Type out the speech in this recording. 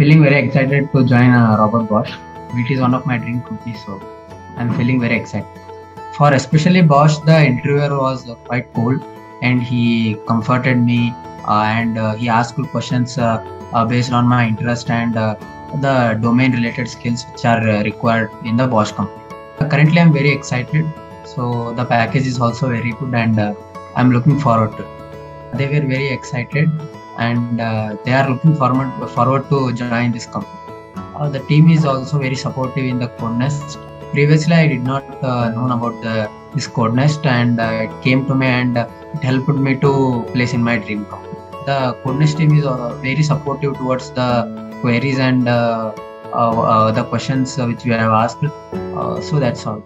feeling very excited to join Robert Bosch. It is one of my dream companies, so I'm feeling very excited. For especially Bosch, the interviewer was quite cool, and he comforted me and he asked questions based on my interest and the domain-related skills which are required in the Bosch company. Currently, I'm very excited. So the package is also very good, and I'm looking forward to it. They were very excited, and they are looking forward to join this company. The team is also very supportive in the KodNest. Previously, I did not know about this KodNest, and it came to me and it helped me to place in my dream company. The KodNest team is very supportive towards the queries and the questions which we have asked. So that's all.